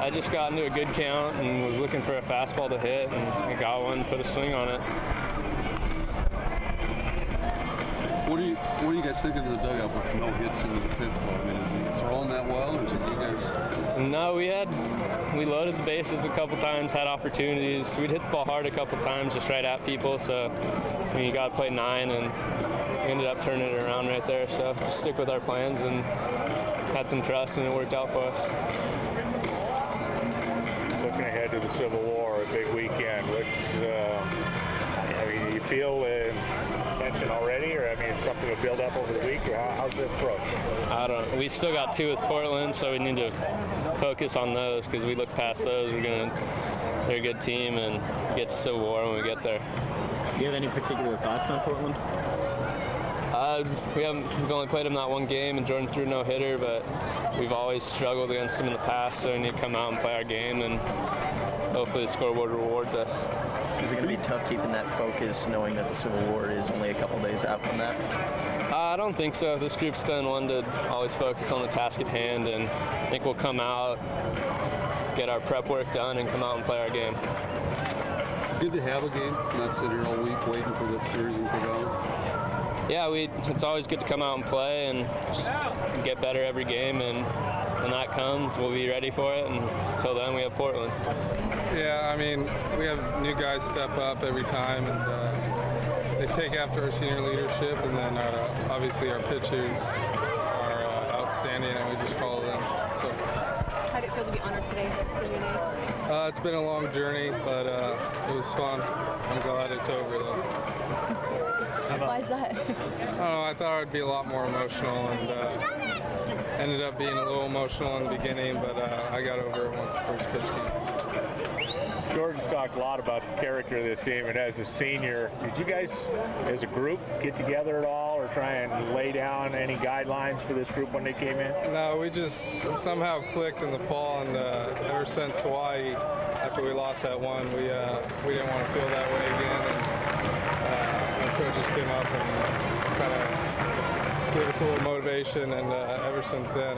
I just got into a good count and was looking for a fastball to hit, and I got one, put a swing on it. What are you guys thinking of the dugout with no hits in the fifth? I mean, is it throwing that well, or is it you guys? No, we loaded the bases a couple times, had opportunities. We'd hit the ball hard a couple times, just right at people. So you got to play 9, and we ended up turning it around right there. So just stick with our plans and had some trust, and it worked out for us. Looking ahead to the Civil War, a big weekend. You feel tension already, or it's something to build up over the week, or how's the approach? I don't know. We still got 2 with Portland, so we need to focus on those because we look past those. They're a good team and get to Civil War when we get there. Do you have any particular thoughts on Portland? We've only played them that one game, and Jordan threw no hitter, but we've always struggled against them in the past, so we need to come out and play our game, and hopefully the scoreboard rewards us. Is it going to be tough keeping that focus, knowing that the Civil War is only a couple days out from that? I don't think so. This group's been one to always focus on the task at hand, and I think we'll come out, get our prep work done, and come out and play our game. Good to have a game, not sit here all week waiting for this series in Corvallis. Yeah, it's always good to come out and play and just get better every game, and when that comes, we'll be ready for it, and until then, we have Portland. Yeah, we have new guys step up every time, and they take after our senior leadership, and then obviously our pitchers are outstanding, and we just follow them. So, how did it feel to be honored today, Senior Day? It's been a long journey, but it was fun. I'm glad it's over, though. Why is that? I thought I'd be a lot more emotional, and ended up being a little emotional in the beginning, but I got over it once the first pitch came. Jordan's talked a lot about the character of this team, and as a senior, did you guys, as a group, get together at all or try and lay down any guidelines for this group when they came in? No, we just somehow clicked in the fall, and ever since Hawaii, after we lost that one, we didn't want to feel that way again. And our coaches came up and kind of gave us a little motivation, and ever since then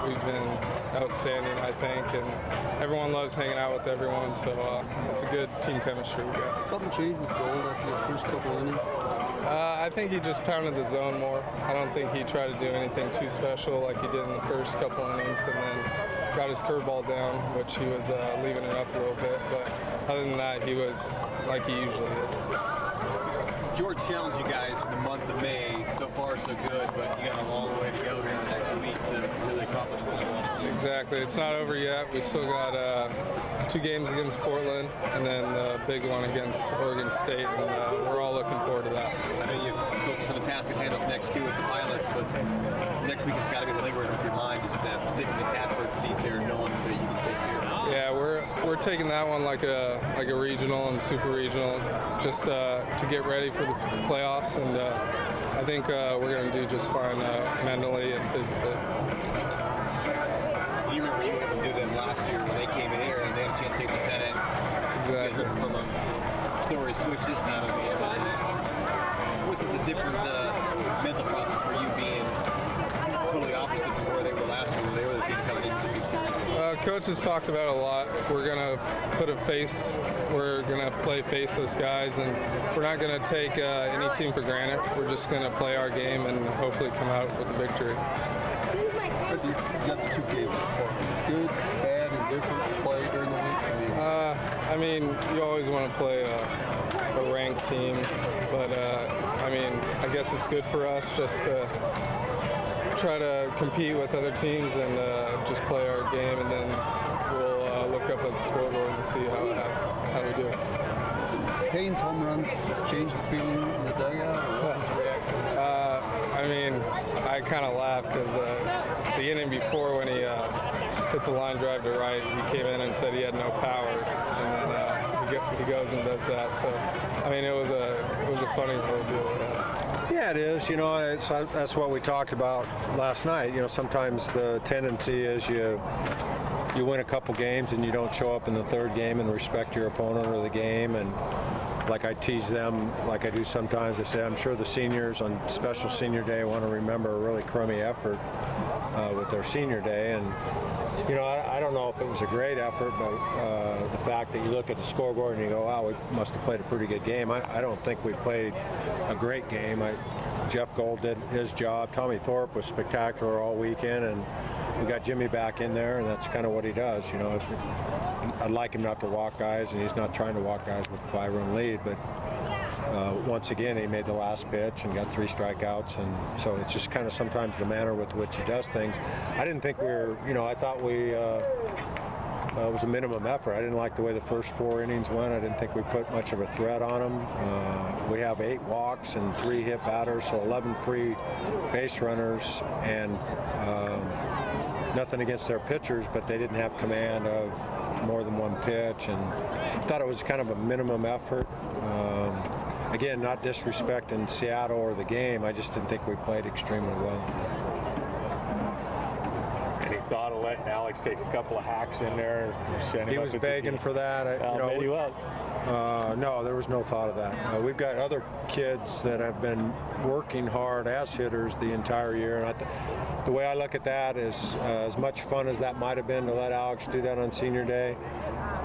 we've been outstanding, I think, and everyone loves hanging out with everyone, so it's a good team chemistry we got. Something changed with Gold after the first couple innings? I think he just pounded the zone more. I don't think he tried to do anything too special like he did in the first couple innings, and then got his curveball down, which he was leaving it up a little bit, but other than that, he was like he usually is. George challenged you guys for the month of May. So far, so good, but you got a long way to go here in the next week to really accomplish what you want. Exactly. It's not over yet. We still got 2 games against Portland, and then the big one against Oregon State, and we're all looking forward to that. I know you've focused on the task at hand of next 2 with the pilots, but next week it's got to be the lingering of your mind, just sitting in the catbird seat there, knowing that you can take care of it. Yeah, we're taking that one like a regional and super regional, just to get ready for the playoffs, and I think we're going to do just fine mentally and physically. You remember you were able to do them last year when they came in here and they had a chance to take the pennant. Exactly. From a story switch this time. What's the different mental process for you being totally opposite from where they were last year, when they were the team coming into the big series? Coach has talked about it a lot. We're gonna we're gonna play faceless guys, and we're not gonna take any team for granted. We're just gonna play our game and hopefully come out with a victory. You got the 2 games. Good, bad, and different play during the week? You always want to play a ranked team, but I guess it's good for us just to try to compete with other teams and just play our game, and then we'll look up at the scoreboard and see how we do. Payne's home run changed the feeling in the dugout? I kind of laughed because the inning before, when he hit the line drive to right, he came in and said he had no power, and then he goes and does that. So, it was a funny little deal. Yeah, it is. That's what we talked about last night. Sometimes the tendency is you win a couple games and you don't show up in the 3rd game and respect your opponent or the game, and like I tease them, like I do sometimes, I say I'm sure the seniors on special senior day want to remember a really crummy effort with their senior day, and You know, I don't know if it was a great effort, but the fact that you look at the scoreboard and you go, wow, we must have played a pretty good game. I don't think we played a great game. Jeff Gold did his job. Tommy Thorpe was spectacular all weekend, and we got Jimmy back in there, and that's kind of what he does. You know, I'd like him not to walk guys, and he's not trying to walk guys with a 5-run lead, but once again, he made the last pitch and got 3 strikeouts, and so it's just kind of sometimes the manner with which he does things. I didn't think we were, you know, I thought we it was a minimum effort. I didn't like the way the first 4 innings went. I didn't think we put much of a threat on them. We have 8 walks and 3 hit batters, so 11 free base runners, and nothing against their pitchers, but they didn't have command of more than 1 pitch, and I thought it was kind of a minimum effort. Again, not disrespecting Seattle or the game, I just didn't think we played extremely well. Any thought of letting Alex take a couple of hacks in there? He was begging for that. He was. No, there was no thought of that. We've got other kids that have been working hard as hitters the entire year. And the way I look at that is as much fun as that might have been to let Alex do that on senior day,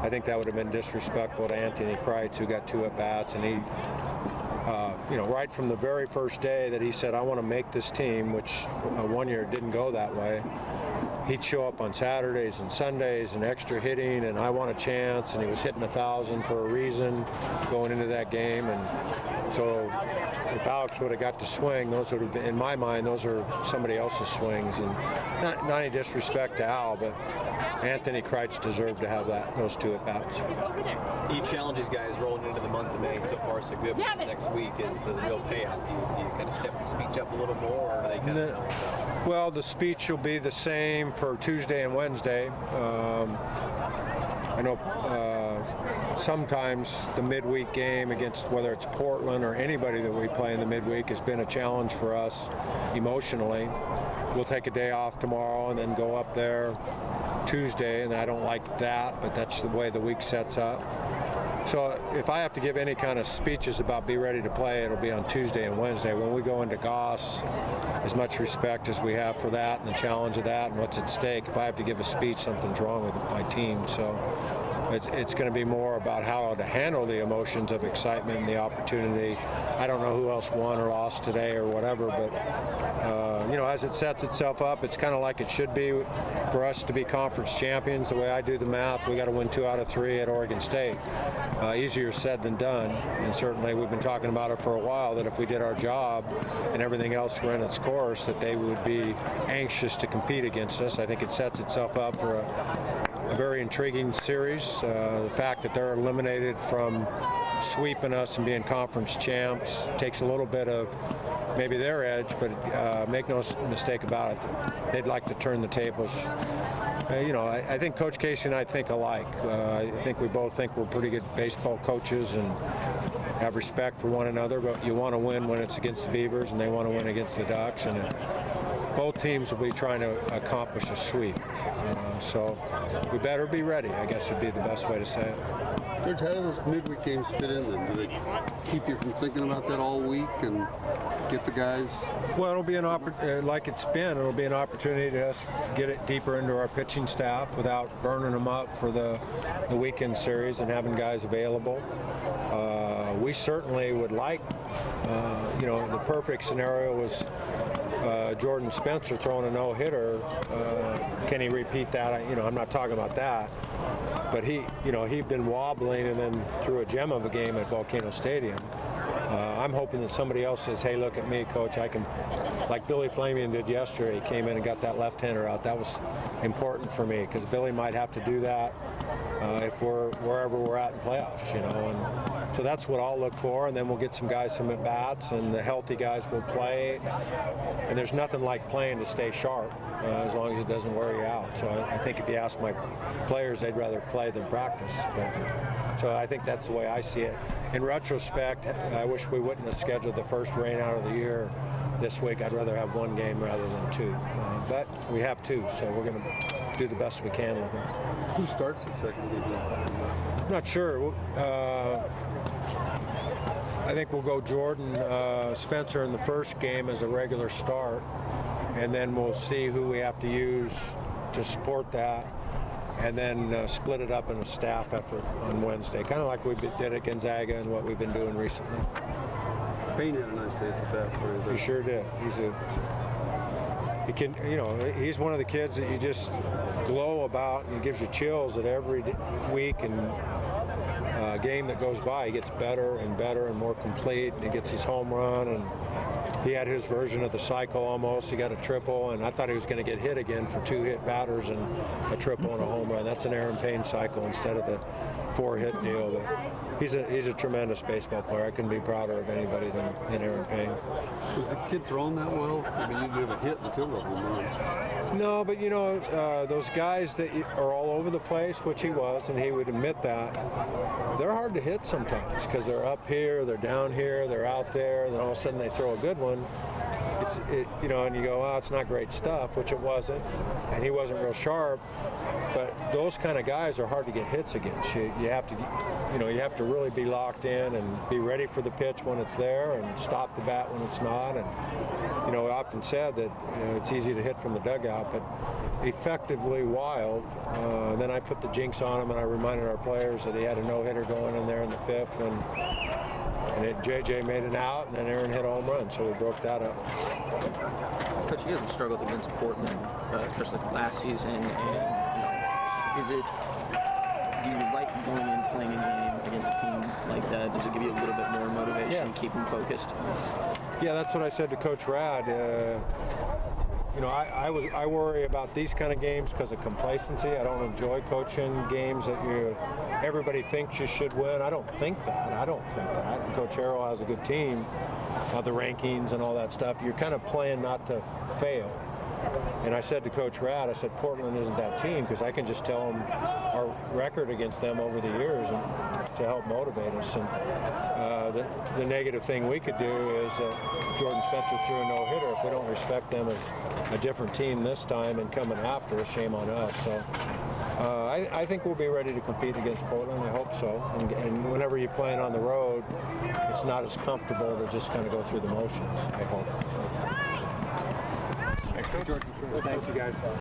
I think that would have been disrespectful to Anthony Kreitz, who got 2 at-bats. And he, you know, right from the very first day that he said, I want to make this team, which one year didn't go that way, he'd show up on Saturdays and Sundays and extra hitting, and I want a chance, and he was hitting 1,000 for a reason going into that game. And so if Alex would have got to swing, those would have been, in my mind, those are somebody else's swings. And not any disrespect to Al, but Anthony Kreitz deserved to have those 2 at-bats. He challenges guys rolling into the month of May. So far, so good. But next week is the real payoff. Do you kind of step the speech up a little more, or are they kind of? Well, the speech will be the same for Tuesday and Wednesday. I know sometimes the midweek game against whether it's Portland or anybody that we play in the midweek has been a challenge for us emotionally. We'll take a day off tomorrow and then go up there Tuesday, and I don't like that, but that's the way the week sets up. So if I have to give any kind of speeches about be ready to play, it'll be on Tuesday and Wednesday. When we go into Goss, as much respect as we have for that and the challenge of that and what's at stake, if I have to give a speech, something's wrong with my team. So it's going to be more about how to handle the emotions of excitement and the opportunity. I don't know who else won or lost today or whatever, but you know, as it sets itself up, it's kind of like it should be for us to be conference champions. The way I do the math, we got to win 2 out of 3 at Oregon State. Easier said than done, and certainly we've been talking about it for a while, that if we did our job and everything else ran its course, that they would be anxious to compete against us. I think it sets itself up for a very intriguing series. The fact that they're eliminated from sweeping us and being conference champs takes a little bit of maybe their edge, but make no mistake about it, they'd like to turn the tables. You know, I think Coach Casey and I think alike. I think we both think we're pretty good baseball coaches and have respect for one another, but you want to win when it's against the Beavers, and they want to win against the Ducks, and both teams will be trying to accomplish a sweep. So we better be ready, I guess would be the best way to say it. George, how do those midweek games fit in then? Do they keep you from thinking about that all week and get the guys? Well, it'll be an like it's been. It'll be an opportunity to us to get it deeper into our pitching staff without burning them up for the weekend series and having guys available. We certainly would like, you know, the perfect scenario was Jordan Spencer throwing a no-hitter. Can he repeat that? You know, I'm not talking about that. But he'd been wobbling and then threw a gem of a game at Volcano Stadium. I'm hoping that somebody else says, hey, look at me, Coach. I can, like Billy Flamian did yesterday. He came in and got that left-hander out. That was important for me because Billy might have to do that if we're wherever we're at in playoffs, you know. And so that's what I'll look for, and then we'll get some guys some at-bats, and the healthy guys will play. And there's nothing like playing to stay sharp as long as it doesn't wear you out. So I think if you ask my players, they'd rather play than practice. So I think that's the way I see it. In retrospect, I wish we wouldn't have scheduled the first rain out of the year this week. I'd rather have 1 game rather than 2. But we have 2, so we're going to do the best we can with them. Who starts the second game? I'm not sure. I think we'll go Jordan Spencer in the first game as a regular start. and then we'll see who we have to use to support that, and then split it up in a staff effort on Wednesday, kind of like we did at Gonzaga and what we've been doing recently. Payne had a nice day at the bat for you. He sure did. He's one of the kids that you just glow about, and he gives you chills at every week and game that goes by. He gets better and better and more complete, and he gets his home run, and he had his version of the cycle almost. He got a triple, and I thought he was going to get hit again for 2 hit batters and a triple and a home run. That's an Aaron Payne cycle instead of the 4-hit deal. But he's a tremendous baseball player. I couldn't be prouder of anybody than Aaron Payne. Was the kid throwing that well? I mean, you didn't have a hit until the home run. No, but those guys that are all over the place, which he was, and he would admit that, they're hard to hit sometimes because they're up here, they're down here, they're out there, and then all of a sudden they throw a good one. And you go, oh, it's not great stuff, which it wasn't, and he wasn't real sharp. But those kind of guys are hard to get hits against. You have to really be locked in and be ready for the pitch when it's there, and stop the bat when it's not. And I often said that it's easy to hit from the dugout, but effectively Wild. Then I put the jinx on him, and I reminded our players that he had a no-hitter going in there in the 5th when. And JJ made an out, and then Aaron hit a home run, so we broke that up. Coach, you guys have struggled against Portland, especially last season. And do you like going in playing a game against a team like that? Does it give you a little bit more motivation and keep them focused? Yeah, that's what I said to Coach Rad. I worry about these kind of games because of complacency. I don't enjoy coaching games that everybody thinks you should win. I don't think that. Coach Harrell has a good team, the rankings and all that stuff. You're kind of playing not to fail. And I said to Coach Rad, I said, Portland isn't that team, because I can just tell them our record against them over the years and to help motivate us. And the negative thing we could do is Jordan Spencer threw a no-hitter. If we don't respect them as a different team this time and coming after us, shame on us. So I think we'll be ready to compete against Portland. I hope so. And whenever you're playing on the road, it's not as comfortable to just kind of go through the motions, I hope. Thanks, Coach. Thank you, guys.